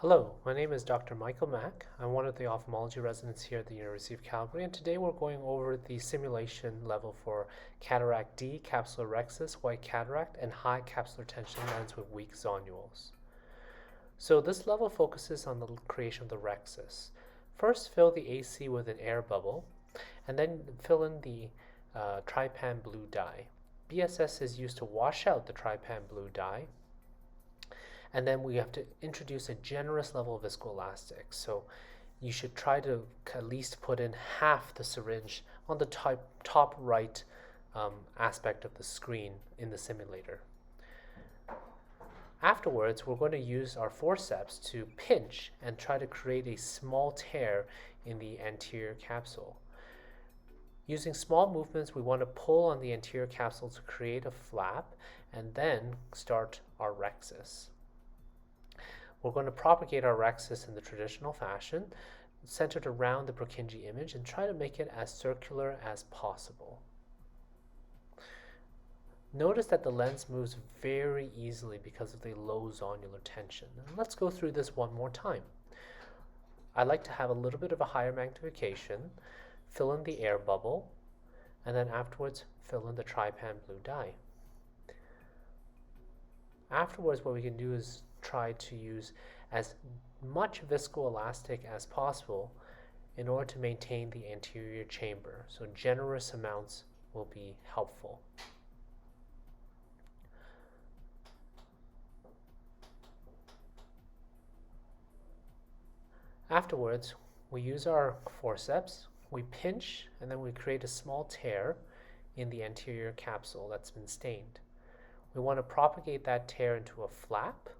Hello, my name is Dr. Michael Mack. I'm one of the ophthalmology residents here at the University of Calgary, and today we're going over the simulation level for cataract D, Capsulorhexis, white cataract, and high capsular tension lens with weak zonules. So this level focuses on the creation of the Rhexis. First, fill the AC with an air bubble, and then fill in the Trypan blue dye. BSS is used to wash out the Trypan blue dye, and then we have to introduce a generous level of viscoelastic. So you should try to at least put in half the syringe on the top right aspect of the screen in the simulator. Afterwards, we're going to use our forceps to pinch and try to create a small tear in the anterior capsule. Using small movements, we want to pull on the anterior capsule to create a flap and then start our Rhexis. We're going to propagate our Rhexis in the traditional fashion, centered around the Purkinje image, and try to make it as circular as possible. Notice that the lens moves very easily because of the low zonular tension. And let's go through this one more time. I like to have a little bit of a higher magnification, fill in the air bubble, and then afterwards fill in the Trypan blue dye. Afterwards, what we can do is try to use as much viscoelastic as possible in order to maintain the anterior chamber. So generous amounts will be helpful. Afterwards, we use our forceps, we pinch, and then we create a small tear in the anterior capsule that's been stained. We want to propagate that tear into a flap,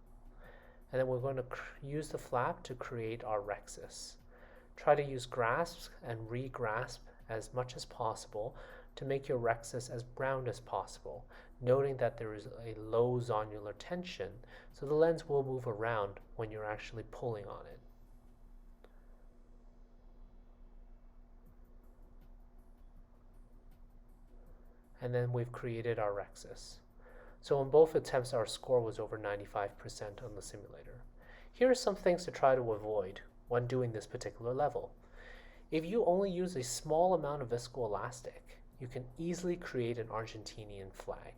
and then we're going to use the flap to create our Rhexis. Try to use grasps and re-grasp as much as possible to make your Rhexis as round as possible, noting that there is a low zonular tension, so the lens will move around when you're actually pulling on it. And then we've created our Rhexis. So in both attempts, our score was over 95% on the simulator. Here are some things to try to avoid when doing this particular level. If you only use a small amount of viscoelastic, you can easily create an Argentinian flag.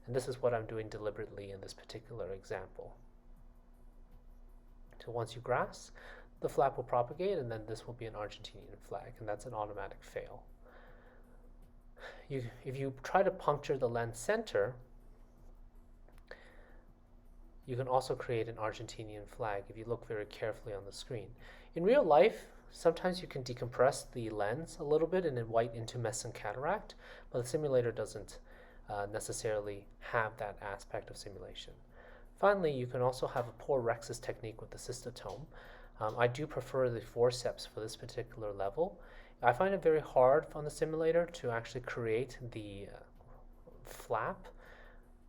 And this is what I'm doing deliberately in this particular example. So once you grasp, the flap will propagate, and then this will be an Argentinian flag, and that's an automatic fail. If you try to puncture the lens center, you can also create an Argentinian flag if you look very carefully on the screen. In real life, sometimes you can decompress the lens a little bit in a white intumescent cataract, but the simulator doesn't necessarily have that aspect of simulation. Finally, you can also have a poor Rhexis technique with the cystotome. I do prefer the forceps for this particular level. I find it very hard on the simulator to actually create the flap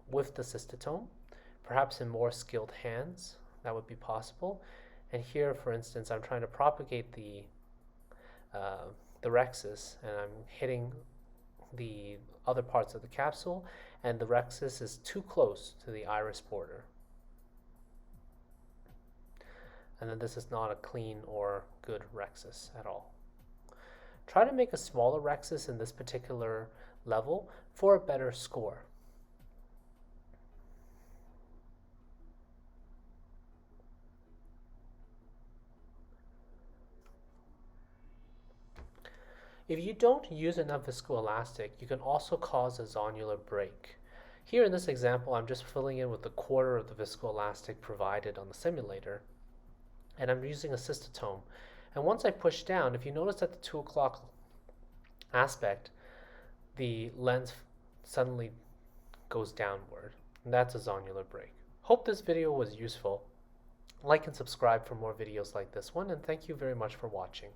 with the cystotome. Perhaps in more skilled hands, that would be possible. And here, for instance, I'm trying to propagate the Rhexis, and I'm hitting the other parts of the capsule, and the Rhexis is too close to the iris border. And then this is not a clean or good Rhexis at all. Try to make a smaller Rhexis in this particular level for a better score. If you don't use enough viscoelastic, you can also cause a zonular break. Here in this example, I'm just filling in with a quarter of the viscoelastic provided on the simulator, and I'm using a cystotome. And once I push down, if you notice at the 2 o'clock aspect, the lens suddenly goes downward, and that's a zonular break. Hope this video was useful. Like and subscribe for more videos like this one, and thank you very much for watching.